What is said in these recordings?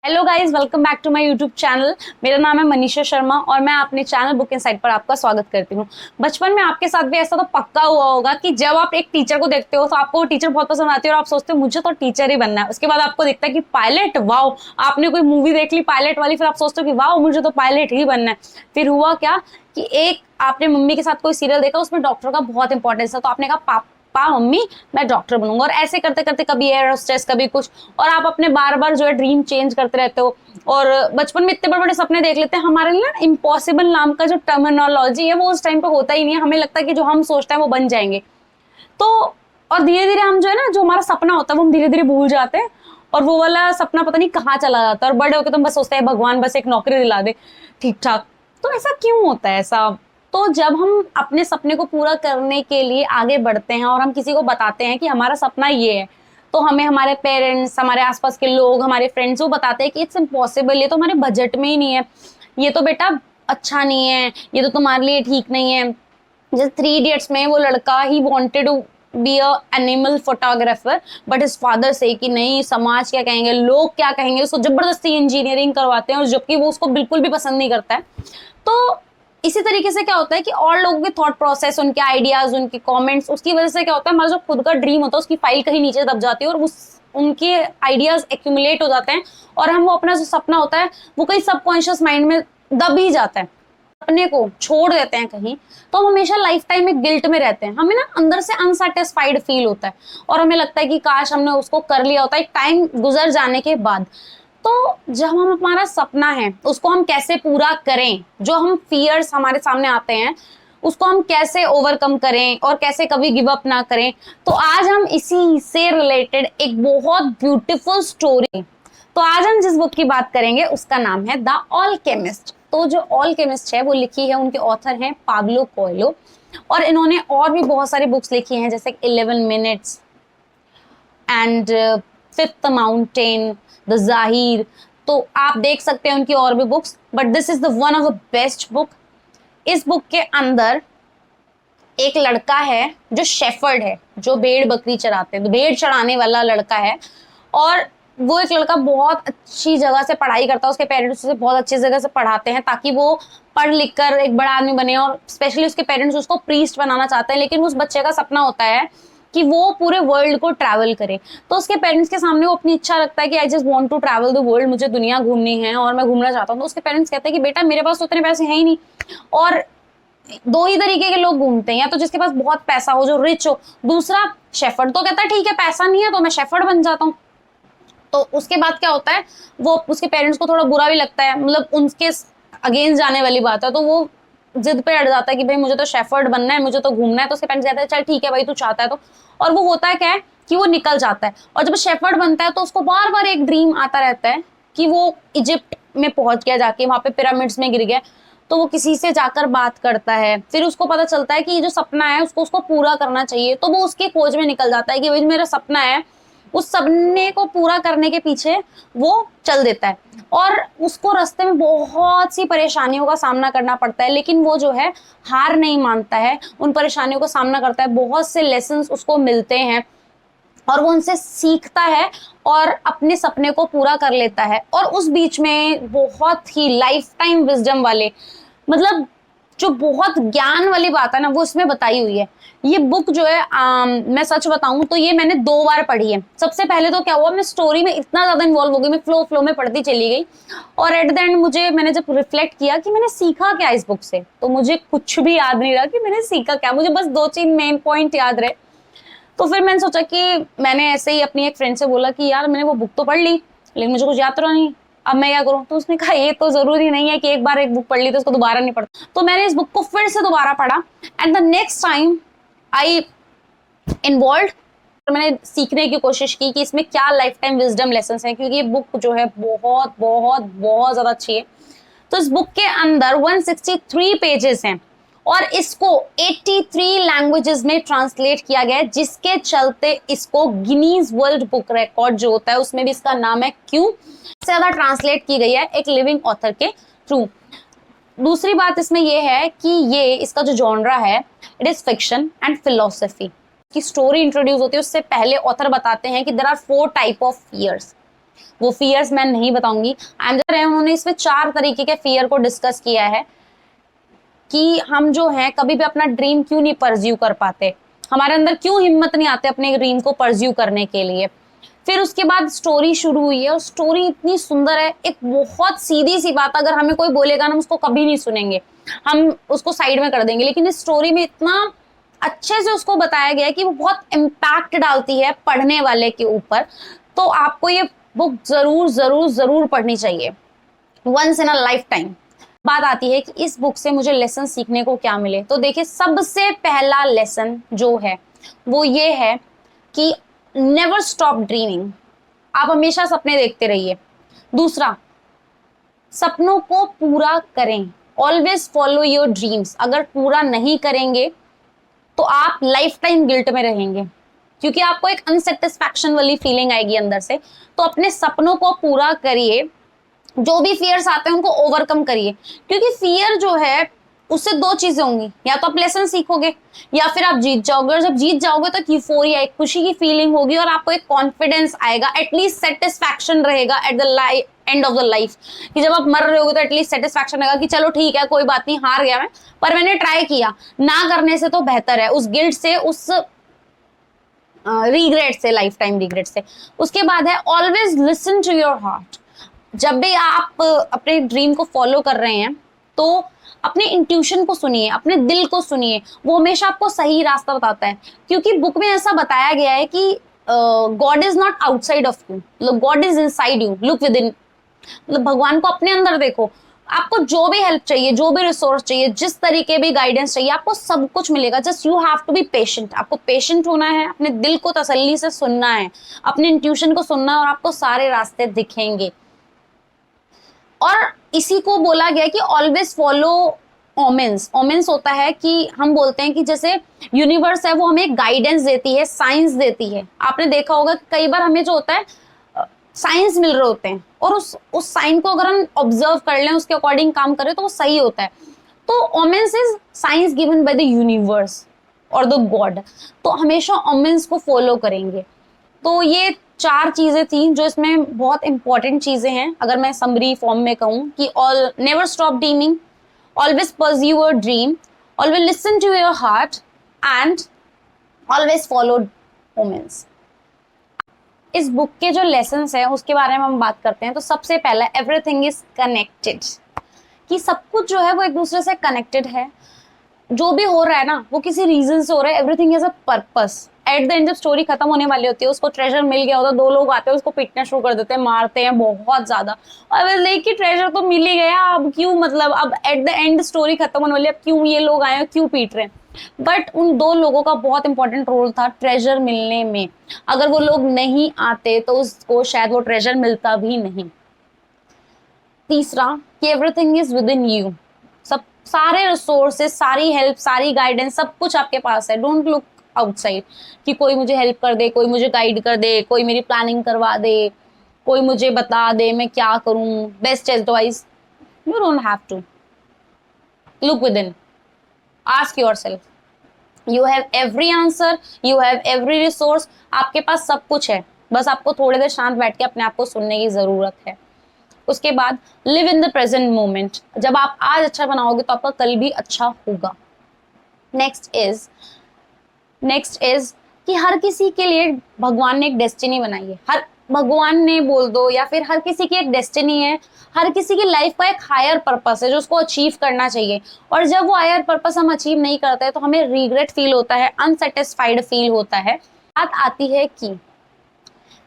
Hello guys, welcome back to my YouTube channel. मेरा नाम है मनीषा शर्मा और मैं अपने चैनल बुक इनसाइट पर आपका स्वागत करती हूँ। बचपन में आपके साथ भी ऐसा तो पक्का हुआ होगा कि जब आप एक टीचर को देखते हो तो आपको वो टीचर बहुत पसंद आती है और आप सोचते हो मुझे तो टीचर ही बनना है। उसके बाद आपको दिखता है कि पायलट, वाओ, आपने कोई मूवी देख ली पायलट वाली, फिर आप सोचते हो कि वाओ मुझे तो पायलट ही बनना है। फिर हुआ क्या कि एक आपने मम्मी के साथ कोई सीरियल देखा, उसमें डॉक्टर का बहुत इंपॉर्टेंस था, तो आपने कहा पापा मम्मी मैं डॉक्टर बनूंगा। और ऐसे करते करते कभी एयर होस्टेस, कभी कुछ, और आप अपने बार बार जो है ड्रीम चेंज करते रहते हो। और बचपन में इतने बड़े बड़े सपने देख लेते हैं, हमारे लिए ना इम्पॉसिबल नाम का जो टर्मिनोलॉजी है वो उस टाइम पे होता ही नहीं है। हमें लगता है कि जो हम सोचते हैं वो बन जाएंगे। तो और धीरे धीरे हम जो है ना, जो हमारा सपना होता है वो हम धीरे धीरे भूल जाते हैं, और वो वाला सपना पता नहीं कहाँ चला जाता है। और बड़े होकर तुम बस सोचते हैं भगवान बस एक नौकरी दिला दे ठीक ठाक। तो ऐसा क्यों होता है ऐसा? तो जब हम अपने सपने को पूरा करने के लिए आगे बढ़ते हैं और हम किसी को बताते हैं कि हमारा सपना ये है, तो हमें हमारे पेरेंट्स, हमारे आसपास के लोग, हमारे फ्रेंड्स वो बताते हैं कि इट्स इम्पॉसिबल, ये तो हमारे बजट में ही नहीं है, ये तो बेटा अच्छा नहीं है, ये तो तुम्हारे लिए ठीक नहीं है। जैसे 3 इडियट्स में वो लड़का ही wanted to be a animal photographer, but his father से कि नहीं, समाज क्या कहेंगे, लोग क्या कहेंगे, उसको जबरदस्ती इंजीनियरिंग करवाते हैं, और जबकि वो उसको बिल्कुल भी पसंद नहीं करता है। तो इसी तरीके से क्या होता है कि और लोगों के थॉट प्रोसेस, उनके आइडियाज, उनके कमेंट्स, उसकी वजह से क्या होता है, हमारा जो खुद का ड्रीम होता है उसकी फाइल कहीं नीचे दब जाती है, और उस उनके आइडियाज एक्यूमुलेट हो जाते हैं, और हम वो अपना जो सपना होता है वो कहीं सबकॉन्शियस माइंड में दब ही जाता है, अपने को छोड़ देते हैं कहीं। तो हम हमेशा लाइफ टाइम में गिल्ट में रहते हैं, हमें ना अंदर से अनसेटिस्फाइड फील होता है, और हमें लगता है कि काश हमने उसको कर लिया होता है एक टाइम गुजर जाने के बाद। तो जब हम हमारा सपना है उसको हम कैसे पूरा करें, जो हम फियर्स हमारे सामने आते हैं उसको हम कैसे ओवरकम करें और कैसे कभी गिव अप ना करें, तो आज हम इसी से रिलेटेड एक बहुत ब्यूटीफुल स्टोरी, तो आज हम जिस बुक की बात करेंगे उसका नाम है द ऑलकेमिस्ट। तो जो ऑलकेमिस्ट है वो लिखी है, उनके ऑथर हैं पाब्लो कोएल्हो, और इन्होंने और भी बहुत सारी बुक्स लिखी हैं जैसे 11 minutes and fifth mountain, the जाहिर। तो आप देख सकते हैं उनकी और भी books, but this is the one of the best book. इस बुक के अंदर एक लड़का है जो शेफर्ड है, जो भेड़ बकरी चराते हैं, भेड़ चराने वाला लड़का है। और वो एक लड़का बहुत अच्छी जगह से पढ़ाई करता है, उसके पेरेंट्स उसे बहुत अच्छी जगह से पढ़ाते हैं ताकि वो पढ़ लिख कर एक बड़ा आदमी बने, और स्पेशली उसके पेरेंट्स उसको प्रीस्ट बनाना चाहते हैं। लेकिन उस बच्चे का सपना होता है कि वो पूरे वर्ल्ड को ट्रैवल करे। तो उसके पेरेंट्स के सामने वो अपनी इच्छा रखता है कि I just want to travel the world, मुझे दुनिया घूमनी है और मैं घूमना चाहता हूँ। तो उसके पेरेंट्स कहते हैं कि बेटा मेरे पास तो उतने पैसे हैं ही नहीं, और दो ही तरीके के लोग घूमते हैं, या तो जिसके पास बहुत पैसा हो, जो रिच हो, दूसरा शेफर्ड। तो कहता है ठीक है पैसा नहीं है तो मैं शेफर्ड बन जाता हूँ। तो उसके बाद क्या होता है, वो उसके पेरेंट्स को थोड़ा बुरा भी लगता है, मतलब उनके अगेंस्ट जाने वाली बात है, तो वो जिद पे अड़ जाता है कि भाई मुझे तो शेफर्ड बनना है, मुझे तो घूमना है। तो उसके पेरेंट्स कहते हैं चल ठीक है भाई तू चाहता है तो। और वो होता है क्या है कि वो निकल जाता है, और जब शेफर्ड बनता है तो उसको बार बार एक ड्रीम आता रहता है कि वो इजिप्ट में पहुंच गया, जाके वहां पे पिरामिड्स में गिर गया। तो वो किसी से जाकर बात करता है, फिर उसको पता चलता है कि ये जो सपना है उसको पूरा करना चाहिए। तो वो उसकी खोज में निकल जाता है कि भाई मेरा सपना है, उस सपने को पूरा करने के पीछे वो चल देता है। और उसको रास्ते में बहुत सी परेशानियों का सामना करना पड़ता है, लेकिन वो जो है हार नहीं मानता है, उन परेशानियों का सामना करता है, बहुत से लेसन्स उसको मिलते हैं और वो उनसे सीखता है और अपने सपने को पूरा कर लेता है। और उस बीच में बहुत ही लाइफ टाइम विजडम वाले, मतलब जो बहुत ज्ञान वाली बात है ना, वो इसमें बताई हुई है। ये बुक जो है मैं सच बताऊं तो ये मैंने 2 बार पढ़ी है। सबसे पहले तो क्या हुआ, मैं स्टोरी में इतना ज्यादा इन्वॉल्व हो गई, मैं फ्लो में पढ़ती चली गई, और एट द एंड मैंने जब रिफ्लेक्ट किया कि मैंने सीखा क्या इस बुक से, तो मुझे कुछ भी याद नहीं रहा कि मैंने सीखा क्या। मुझे बस 2-3 मेन पॉइंट याद रहे। तो फिर मैंने सोचा कि मैंने ऐसे ही अपनी एक फ्रेंड से बोला कि यार मैंने वो बुक तो पढ़ ली लेकिन मुझे कुछ याद तो नहीं, अब मैं क्या करूं। तो उसने कहा ये तो जरूरी नहीं है कि एक बार एक बुक पढ़ ली तो उसको दोबारा नहीं पढ़ता। तो मैंने इस बुक को फिर से दोबारा पढ़ा, and the next time I involve, मैंने सीखने की कोशिश की कि इसमें क्या लाइफ टाइम विजडम लेसन है, क्योंकि ये बुक जो है बहुत बहुत बहुत ज्यादा अच्छी है। तो इस बुक के अंदर 163 पेजेस हैं और इसको 83 लैंग्वेजेस में ट्रांसलेट किया गया है, जिसके चलते इसको गिनीज वर्ल्ड बुक रिकॉर्ड जो होता है उसमें भी इसका नाम है। क्यों? ज्यादा ट्रांसलेट की गई है एक लिविंग ऑथर के थ्रू। दूसरी बात इसमें यह है कि ये इसका जो जॉनरा है it is fiction and philosophy की स्टोरी इंट्रोड्यूस होती है। उससे पहले ऑथर बताते हैं कि there are 4 type of fears. वो फियर्स मैं नहीं बताऊंगी। उन्होंने इसमें 4 तरीके के फियर को डिस्कस किया है कि हम जो है कभी भी अपना ड्रीम क्यों नहीं परस्यू कर पाते, हमारे अंदर क्यों हिम्मत नहीं आते अपने ड्रीम को परस्यू करने के लिए। फिर उसके बाद स्टोरी शुरू हुई है और स्टोरी इतनी सुंदर है, एक बहुत सीधी सी बात, अगर हमें कोई बोलेगा ना हम उसको कभी नहीं सुनेंगे, हम उसको साइड में कर देंगे, लेकिन इस स्टोरी में इतना अच्छे से उसको बताया गया है कि वो बहुत इम्पैक्ट डालती है पढ़ने वाले के ऊपर। तो आपको ये बुक जरूर जरूर जरूर पढ़नी चाहिए, once in a life time. बात आती है कि इस बुक से मुझे लेसन सीखने को क्या मिले, तो देखिए सबसे पहला लेसन जो है वो ये है कि नेवर स्टॉप ड्रीमिंग, आप हमेशा सपने देखते रहिए। दूसरा, सपनों को पूरा करें, ऑलवेज फॉलो योर ड्रीम्स, अगर पूरा नहीं करेंगे तो आप लाइफ टाइम गिल्ट में रहेंगे, क्योंकि आपको एक अनसेटिस्फैक्शन वाली फीलिंग आएगी अंदर से। तो अपने सपनों को पूरा करिए, जो भी फियर्स आते हैं उनको ओवरकम करिए, क्योंकि फियर जो है उससे 2 चीजें होंगी, या तो आप लेसन सीखोगे या फिर आप जीत जाओगे। और जब जीत जाओगे तो यूफोरिया, एक खुशी की फीलिंग होगी और आपको एक कॉन्फिडेंस आएगा, एटलीस्ट सेटिस्फैक्शन रहेगा at the end of the life, कि जब आप मर रहे होगे तो एटलीस्ट सेटिस्फैक्शन रहेगा कि चलो ठीक है कोई बात नहीं, हार गया मैं, पर मैंने ट्राई किया। ना करने से तो बेहतर है, उस गिल्ट से, उस रिग्रेट से, लाइफ टाइम रिग्रेट से। उसके बाद है always listen to your heart, जब भी आप अपने ड्रीम को फॉलो कर रहे हैं तो अपने इंट्यूशन को सुनिए, अपने दिल को सुनिए, वो हमेशा आपको सही रास्ता बताता है। क्योंकि बुक में ऐसा बताया गया है कि God is not outside of you, God is inside you, look with in, मतलब भगवान को अपने अंदर देखो। आपको जो भी हेल्प चाहिए, जो भी रिसोर्स चाहिए, जिस तरीके भी गाइडेंस चाहिए, आपको सब कुछ मिलेगा। Just you have to be patient, आपको पेशेंट होना है, अपने दिल को तसल्ली से सुनना है, अपने इंट्यूशन को सुनना है, और आपको सारे रास्ते दिखेंगे। और इसी को बोला गया कि ऑलवेज फॉलो ओमेंस। ओमेंस होता है कि हम बोलते हैं कि जैसे यूनिवर्स है वो हमें गाइडेंस देती है, साइंस देती है। आपने देखा होगा कि कई बार हमें जो होता है साइंस मिल रहे होते हैं, और उस साइन को अगर हम ऑब्जर्व कर लें, उसके अकॉर्डिंग काम करें तो वो सही होता है। तो omens is science given by the universe और द गॉड, तो हमेशा ओमेंस को फॉलो करेंगे। तो ये 4 चीजें थी जो इसमें बहुत इंपॉर्टेंट चीजें हैं। अगर मैं समरी फॉर्म में कहूँ कि never stop dreaming, always pursue your dream, always listen to your heart and always follow omens. इस बुक के जो लेसन्स हैं उसके बारे में हम बात करते हैं। तो सबसे पहला, एवरीथिंग इज कनेक्टेड, कि सब कुछ जो है वो एक दूसरे से कनेक्टेड है। जो भी हो रहा है ना वो किसी रीजन से हो रहा है, everything is a purpose. At the end जब स्टोरी खत्म होने वाली होती है, उसको ट्रेजर मिल गया होता है, 2 लोग आते हैं उसको पीटना शुरू कर देते हैं, मारते हैं बहुत ज्यादा, और लेकिन ट्रेजर तो मिल ही गया, अब क्यों, मतलब अब एट द एंड स्टोरी खत्म होने वाली है, अब क्यों ये लोग आए, क्यों पीट रहे हैं। बट उन 2 लोगों का बहुत इंपॉर्टेंट रोल था ट्रेजर मिलने में। अगर वो लोग नहीं आते तो उसको शायद वो ट्रेजर मिलता भी नहीं। तीसरा, कि everything is with in you, सब सारे रिसोर्सेस, सारी हेल्प, सारी गाइडेंस, सब कुछ आपके पास है। डोंट लुक आउटसाइड कि कोई मुझे हेल्प कर दे, कोई मुझे गाइड कर दे, कोई मेरी प्लानिंग करवा दे, कोई मुझे बता दे मैं क्या करूं, best advice. You don't have to, look within, ask yourself, you have every answer, you have every resource, आपके पास सब कुछ है, बस आपको थोड़ी देर शांत बैठ के अपने आप को सुनने की जरूरत है। उसके बाद, live in the present moment, जब आप आज अच्छा बनाओगे तो आपका कल भी अच्छा होगा। नेक्स्ट इज कि हर किसी के लिए भगवान ने एक डेस्टिनी बनाई है। हर भगवान ने बोल दो, या फिर हर किसी की एक डेस्टिनी है, हर किसी की लाइफ का एक हायर पर्पस है जो उसको अचीव करना चाहिए। और जब वो हायर पर्पस हम अचीव नहीं करते तो हमें रिग्रेट फील होता है, अनसेटिस्फाइड फील होता है। बात आती है कि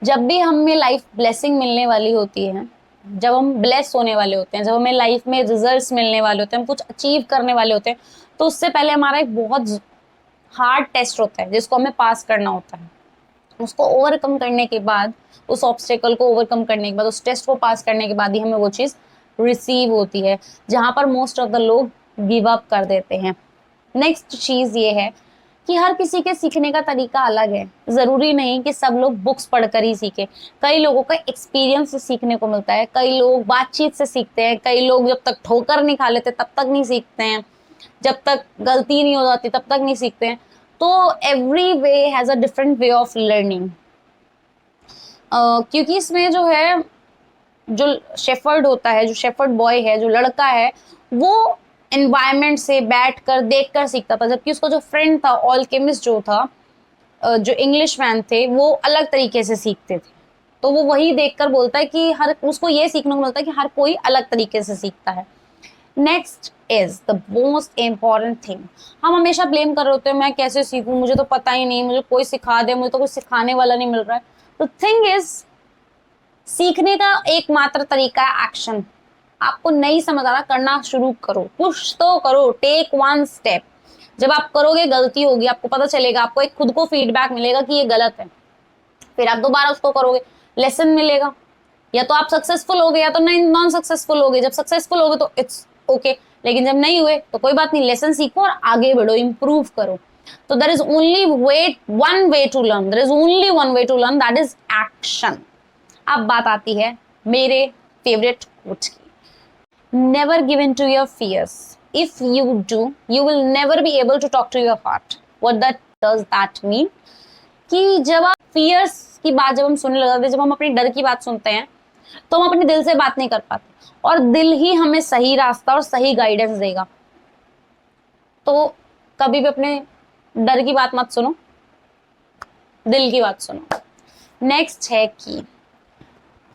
जब भी हमें लाइफ ब्लेसिंग मिलने वाली होती है, जब हम ब्लेस होने वाले होते हैं, जब हमें लाइफ में रिजल्ट्स मिलने वाले होते हैं, हम कुछ अचीव करने वाले होते हैं, तो उससे पहले हमारा एक बहुत हार्ड टेस्ट होता है जिसको हमें पास करना होता है। उसको ओवरकम करने के बाद, उस ऑब्स्टेकल को ओवरकम करने के बाद, उस टेस्ट को पास करने के बाद ही हमें वो चीज रिसीव होती है, जहां पर मोस्ट ऑफ द लोग गिव अप कर देते हैं। नेक्स्ट चीज ये है कि हर किसी के सीखने का तरीका अलग है। जरूरी नहीं कि सब लोग बुक्स पढ़कर ही सीखे, कई लोगों का एक्सपीरियंस से सीखने को मिलता है, कई लोग बातचीत से सीखते हैं, कई लोग जब तक ठोकर नहीं खा लेते तब तक नहीं सीखते हैं, जब तक गलती नहीं हो जाती तब तक नहीं सीखते हैं। तो every way has a different way of learning. क्योंकि इसमें जो है, जो शेफर्ड होता है, जो शेफर्ड बॉय है, जो लड़का है, वो एनवायरनमेंट से बैठ कर देख कर सीखता था, जबकि उसका जो फ्रेंड था ऑलकेमिस्ट जो था, जो इंग्लिश मैन थे, वो अलग तरीके से सीखते थे। तो वो वही देखकर बोलता है कि हर उसको ये सीखने को मिलता है कि हर कोई अलग तरीके से सीखता है। Next is the most important thing. हम हमेशा ब्लेम कर रहे होते हैं, मैं कैसे सीखूं, मुझे तो पता ही नहीं, मुझे कोई सिखा दे, मुझे तो कोई सिखाने वाला नहीं मिल रहा है। तो थिंग इज, सीखने का एकमात्र तरीका है एक्शन। आपको नहीं समझ आ रहा, करना शुरू करो, कुछ तो करो, टेक वन स्टेप। जब आप करोगे, गलती होगी, आपको पता चलेगा, आपको एक खुद को फीडबैक मिलेगा कि ये गलत है, फिर आप दोबारा उसको करोगे, लेसन मिलेगा। या तो आप सक्सेसफुल हो गए या तो नहीं, नॉन सक्सेसफुल हो गए। जब सक्सेसफुल हो गए तो इट्स ओके, लेकिन जब नहीं हुए तो कोई बात नहीं, लेसन सीखो और आगे बढ़ो, इंप्रूव करो। तो there is only one way to learn, there is only one way to learn, that is action. अब बात आती है मेरे फेवरेट कोट की, never give in to your fears, if you do you will never be able to talk to your heart. What does that mean? कि जब आप fears की बात जब हम सुनने लगाते हैं, जब हम अपने डर की बात सुनते हैं, तो हम अपने दिल से बात नहीं कर पाते, और दिल ही हमें सही रास्ता और सही गाइडेंस देगा। तो कभी भी अपने डर की बात मत सुनो, दिल की बात सुनो। नेक्स्ट है कि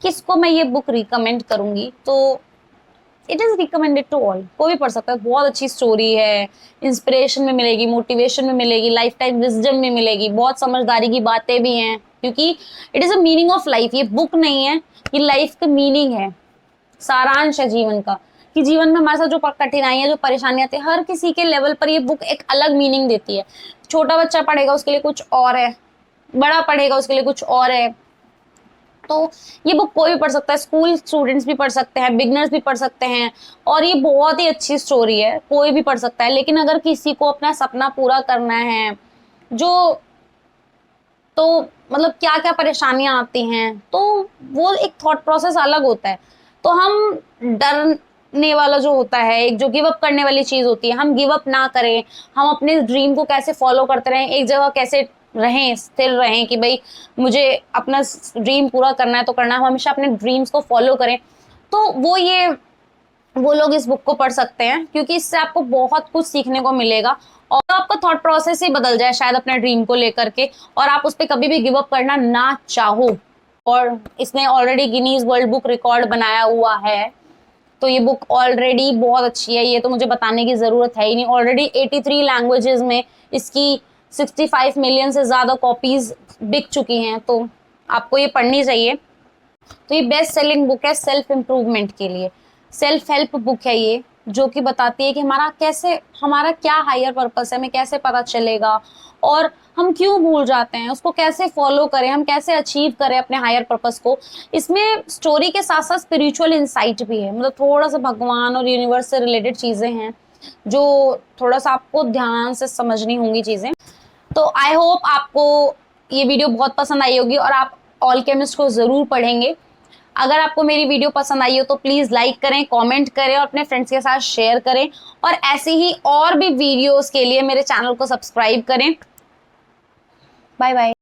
किसको मैं ये बुक रिकमेंड करूंगी, तो it is recommended to all, कोई भी पढ़ सकता है। बहुत अच्छी स्टोरी है, इंस्पिरेशन में मिलेगी, मोटिवेशन में मिलेगी, लाइफ टाइम विजडम में मिलेगी, बहुत समझदारी की बातें भी हैं, क्योंकि it is a meaning of life. ये बुक नहीं है, ये लाइफ का मीनिंग है, सारांश है जीवन का, कि जीवन में हमारे साथ जो कठिनाइयां, जो परेशानियां आती है, हर किसी के लेवल पर ये बुक एक अलग मीनिंग देती है। छोटा बच्चा पढ़ेगा उसके लिए कुछ और है, बड़ा पढ़ेगा उसके लिए कुछ और है। तो ये बुक कोई भी पढ़ सकता है, स्कूल स्टूडेंट्स भी पढ़ सकते हैं, बिगनर्स भी पढ़ सकते हैं, और ये बहुत ही अच्छी स्टोरी है, कोई भी पढ़ सकता है। लेकिन अगर किसी को अपना सपना पूरा करना है, जो तो मतलब क्या क्या परेशानियां आती हैं, तो वो एक थॉट प्रोसेस अलग होता है। तो हम डरने वाला जो होता है, एक जो गिव अप करने वाली चीज होती है, हम गिव अप ना करें, हम अपने ड्रीम को कैसे फॉलो करते रहें, एक जगह कैसे रहें, स्थिर रहें कि भाई मुझे अपना ड्रीम पूरा करना है तो करना है, हम हमेशा अपने ड्रीम्स को फॉलो करें। तो वो लोग इस बुक को पढ़ सकते हैं, क्योंकि इससे आपको बहुत कुछ सीखने को मिलेगा, और आपका थॉट प्रोसेस ही बदल जाए शायद अपने ड्रीम को लेकर के, और आप उस पर कभी भी गिव अप करना ना चाहो। और इसने already Guinness world book record बनाया हुआ है, तो ये बुक ऑलरेडी बहुत अच्छी है, ये तो मुझे बताने की जरूरत है ही नहीं। ऑलरेडी 83 लैंग्वेजेस में इसकी 65 मिलियन से ज्यादा कॉपीज बिक चुकी हैं, तो आपको ये पढ़नी चाहिए। तो ये बेस्ट सेलिंग बुक है सेल्फ इम्प्रूवमेंट के लिए, सेल्फ हेल्प बुक है ये, जो कि बताती है कि हमारा क्या हायर पर्पस है, हमें कैसे पता चलेगा, और हम क्यों भूल जाते हैं, उसको कैसे फॉलो करें, हम कैसे अचीव करें अपने हायर पर्पस को। इसमें स्टोरी के साथ साथ स्पिरिचुअल इंसाइट भी है, मतलब थोड़ा सा भगवान और यूनिवर्स से रिलेटेड चीजें हैं, जो थोड़ा सा आपको ध्यान से समझनी होंगी चीजें। तो आई होप आपको ये वीडियो बहुत पसंद आई होगी, और आप ऑलकेमिस्ट को जरूर पढ़ेंगे। अगर आपको मेरी वीडियो पसंद आई हो तो प्लीज लाइक करें, कमेंट करें, और अपने फ्रेंड्स के साथ शेयर करें, और ऐसे ही और भी वीडियोस के लिए मेरे चैनल को सब्सक्राइब करें। Bye bye.